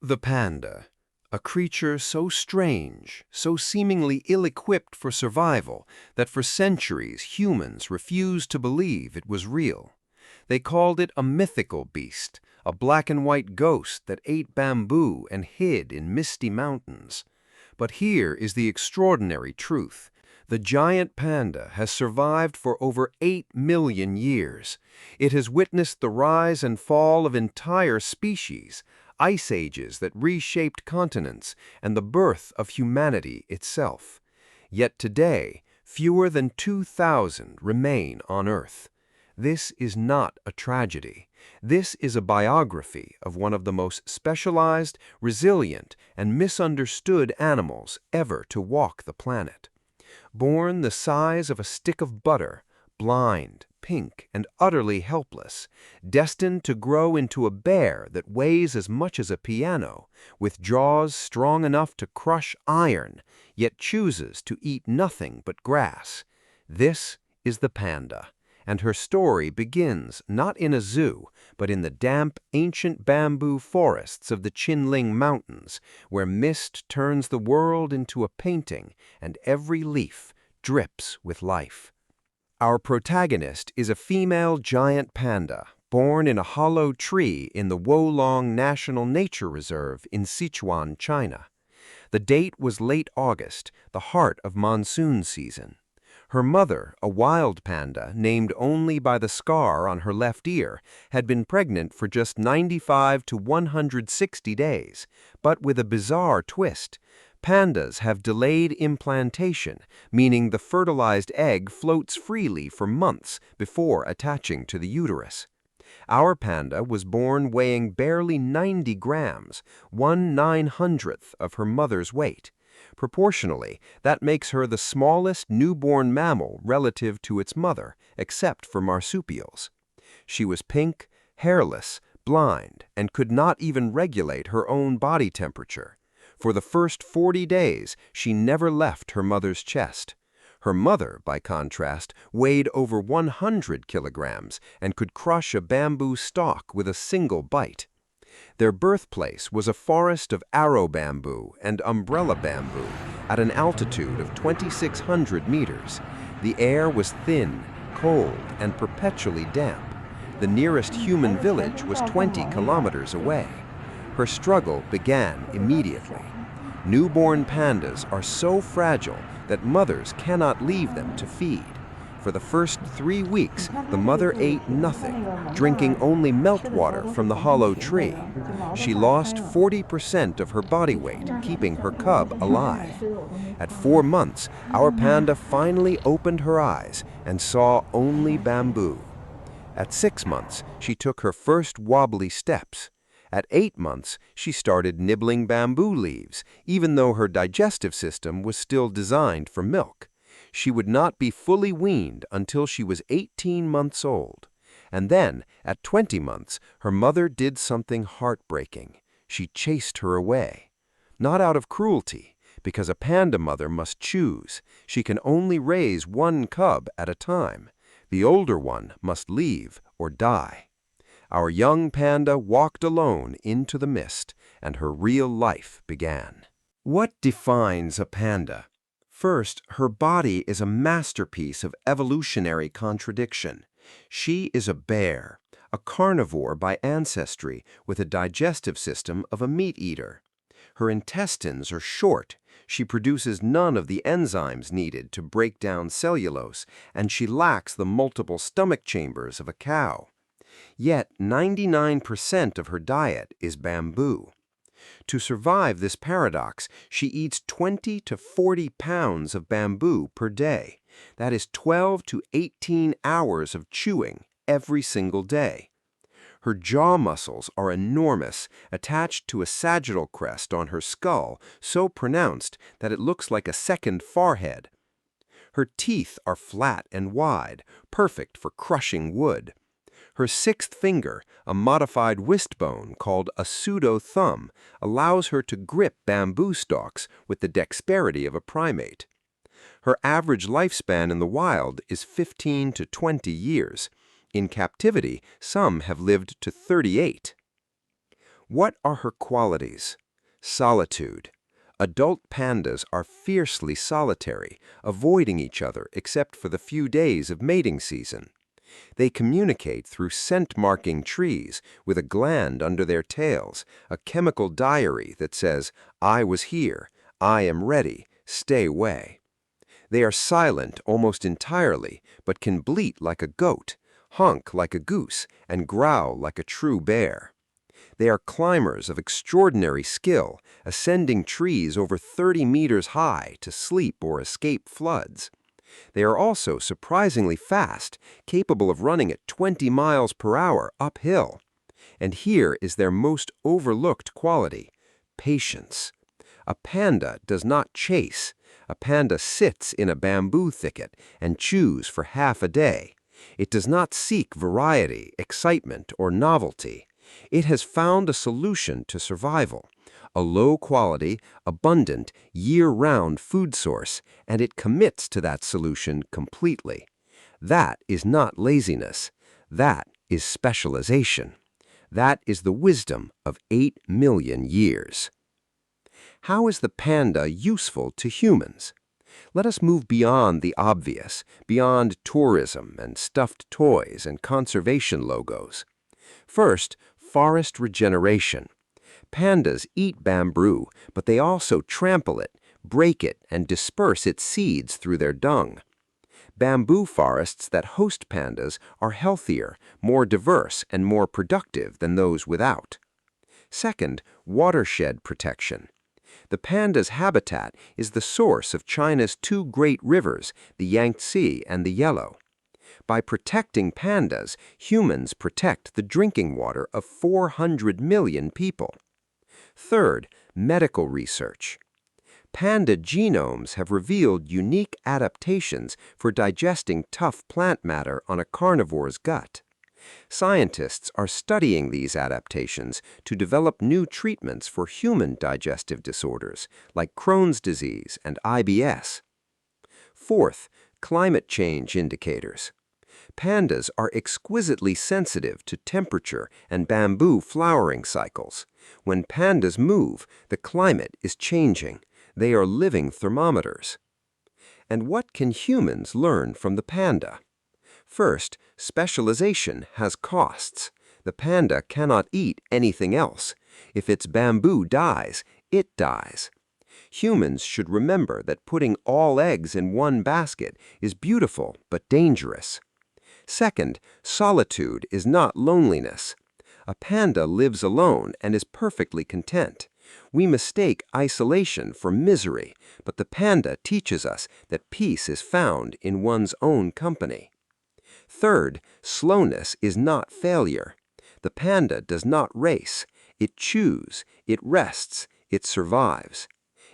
The panda, a creature so strange, so seemingly ill-equipped for survival that for centuries humans refused to believe it was real. They called it a mythical beast, a black-and-white ghost that ate bamboo and hid in misty mountains. But here is the extraordinary truth. The giant panda has survived for over 8 million years. It has witnessed the rise and fall of entire species, ice ages that reshaped continents, and the birth of humanity itself. Yet today, fewer than 2,000 remain on Earth. This is not a tragedy. This is a biography of one of the most specialized, resilient, and misunderstood animals ever to walk the planet. Born the size of a stick of butter, blind, pink, and utterly helpless, destined to grow into a bear that weighs as much as a piano, with jaws strong enough to crush iron, yet chooses to eat nothing but grass. This is the panda, and her story begins not in a zoo, but in the damp, ancient bamboo forests of the Qinling Mountains, where mist turns the world into a painting and every leaf drips with life. Our protagonist is a female giant panda, born in a hollow tree in the Wolong National Nature Reserve in Sichuan, China. The date was late August, the heart of monsoon season. Her mother, a wild panda named only by the scar on her left ear, had been pregnant for just 95 to 160 days, but with a bizarre twist. Pandas have delayed implantation, meaning the fertilized egg floats freely for months before attaching to the uterus. Our panda was born weighing barely 90 grams, 1/900th of her mother's weight. Proportionally, that makes her the smallest newborn mammal relative to its mother, except for marsupials. She was pink, hairless, blind, and could not even regulate her own body temperature. For the first 40 days, she never left her mother's chest. Her mother, by contrast, weighed over 100 kilograms and could crush a bamboo stalk with a single bite. Their birthplace was a forest of arrow bamboo and umbrella bamboo at an altitude of 2,600 meters. The air was thin, cold, and perpetually damp. The nearest human village was 20 kilometers away. Her struggle began immediately. Newborn pandas are so fragile that mothers cannot leave them to feed. For the first 3 weeks, the mother ate nothing, drinking only meltwater from the hollow tree. She lost 40% of her body weight, keeping her cub alive. At 4 months, our panda finally opened her eyes and saw only bamboo. At 6 months, she took her first wobbly steps. At 8 months, she started nibbling bamboo leaves, even though her digestive system was still designed for milk. She would not be fully weaned until she was 18 months old. And then, at 20 months, her mother did something heartbreaking. She chased her away. Not out of cruelty, because a panda mother must choose. She can only raise one cub at a time. The older one must leave or die. Our young panda walked alone into the mist, and her real life began. What defines a panda? First, her body is a masterpiece of evolutionary contradiction. She is a bear, a carnivore by ancestry with a digestive system of a meat eater. Her intestines are short. She produces none of the enzymes needed to break down cellulose, and she lacks the multiple stomach chambers of a cow. Yet 99% of her diet is bamboo. To survive this paradox, she eats 20 to 40 pounds of bamboo per day. That is 12 to 18 hours of chewing every single day. Her jaw muscles are enormous, attached to a sagittal crest on her skull so pronounced that it looks like a second forehead. Her teeth are flat and wide, perfect for crushing wood. Her sixth finger, a modified wrist bone called a pseudo-thumb, allows her to grip bamboo stalks with the dexterity of a primate. Her average lifespan in the wild is 15 to 20 years. In captivity, some have lived to 38. What are her qualities? Solitude. Adult pandas are fiercely solitary, avoiding each other except for the few days of mating season. They communicate through scent-marking trees with a gland under their tails, a chemical diary that says, "I was here, I am ready, stay away." They are silent almost entirely, but can bleat like a goat, honk like a goose, and growl like a true bear. They are climbers of extraordinary skill, ascending trees over 30 meters high to sleep or escape floods. They are also surprisingly fast, capable of running at 20 miles per hour uphill. And here is their most overlooked quality: patience. A panda does not chase. A panda sits in a bamboo thicket and chews for half a day. It does not seek variety, excitement, or novelty. It has found a solution to survival, a low-quality, abundant, year-round food source, and it commits to that solution completely. That is not laziness. That is specialization. That is the wisdom of 8 million years. How is the panda useful to humans? Let us move beyond the obvious, beyond tourism and stuffed toys and conservation logos. First, forest regeneration. Pandas eat bamboo, but they also trample it, break it, and disperse its seeds through their dung. Bamboo forests that host pandas are healthier, more diverse, and more productive than those without. Second, watershed protection. The panda's habitat is the source of China's two great rivers, the Yangtze and the Yellow. By protecting pandas, humans protect the drinking water of 400 million people. Third, medical research. Panda genomes have revealed unique adaptations for digesting tough plant matter on a carnivore's gut. Scientists are studying these adaptations to develop new treatments for human digestive disorders like Crohn's disease and IBS. Fourth, climate change indicators. Pandas are exquisitely sensitive to temperature and bamboo flowering cycles. When pandas move, the climate is changing. They are living thermometers. And what can humans learn from the panda? First, specialization has costs. The panda cannot eat anything else. If its bamboo dies, it dies. Humans should remember that putting all eggs in one basket is beautiful but dangerous. Second, solitude is not loneliness. A panda lives alone and is perfectly content. We mistake isolation for misery, but the panda teaches us that peace is found in one's own company. Third, slowness is not failure. The panda does not race. It chews, it rests, it survives.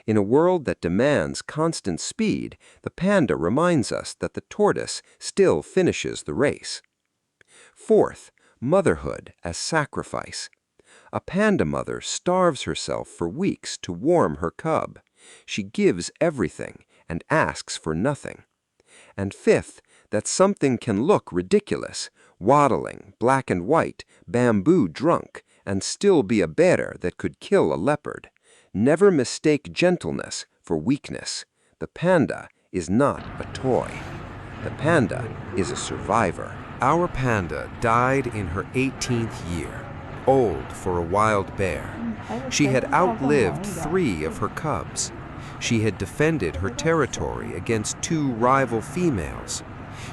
In a world that demands constant speed, the panda reminds us that the tortoise still finishes the race. Fourth, motherhood as sacrifice. A panda mother starves herself for weeks to warm her cub. She gives everything and asks for nothing. And fifth, that something can look ridiculous, waddling, black and white, bamboo drunk, and still be a bear that could kill a leopard. Never mistake gentleness for weakness. The panda is not a toy. The panda is a survivor. Our panda died in her 18th year, old for a wild bear. She had outlived 3 of her cubs. She had defended her territory against 2 rival females.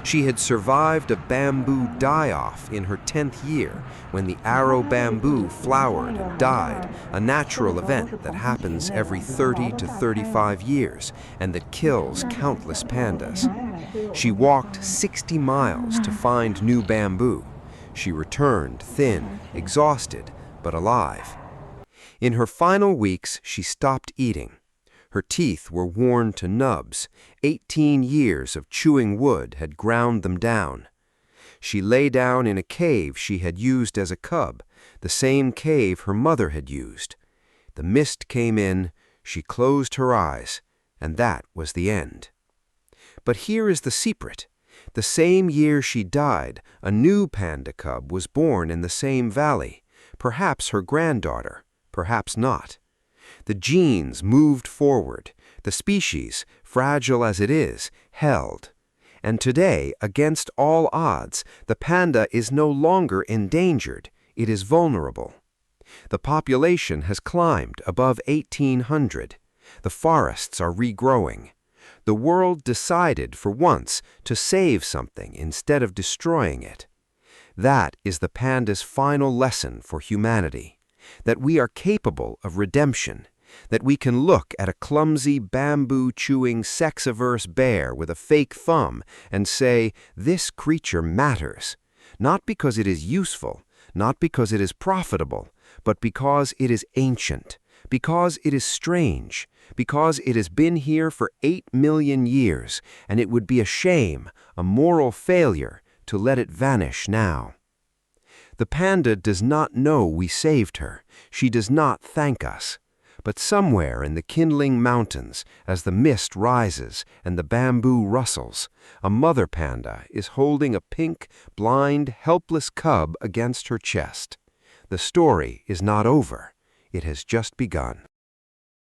She had survived a bamboo die-off in her 10th year when the arrow bamboo flowered and died, a natural event that happens every 30 to 35 years and that kills countless pandas. She walked 60 miles to find new bamboo. She returned thin, exhausted, but alive. In her final weeks, she stopped eating. Her teeth were worn to nubs. 18 years of chewing wood had ground them down. She lay down in a cave she had used as a cub, the same cave her mother had used. The mist came in, she closed her eyes, and that was the end. But here is the secret. The same year she died, a new panda cub was born in the same valley. perhaps her granddaughter, perhaps not. The genes moved forward, the species, fragile as it is, held. And today, against all odds, the panda is no longer endangered, it is vulnerable. The population has climbed above 1,800. The forests are regrowing. The world decided for once to save something instead of destroying it. That is the panda's final lesson for humanity, that we are capable of redemption, that we can look at a clumsy bamboo-chewing sex-averse bear with a fake thumb and say, this creature matters, not because it is useful, not because it is profitable, but because it is ancient, because it is strange, because it has been here for 8 million years, and it would be a shame, a moral failure, to let it vanish now. The panda does not know we saved her. She does not thank us. But somewhere in the Qinling Mountains, as the mist rises and the bamboo rustles, a mother panda is holding a pink, blind, helpless cub against her chest. The story is not over. It has just begun.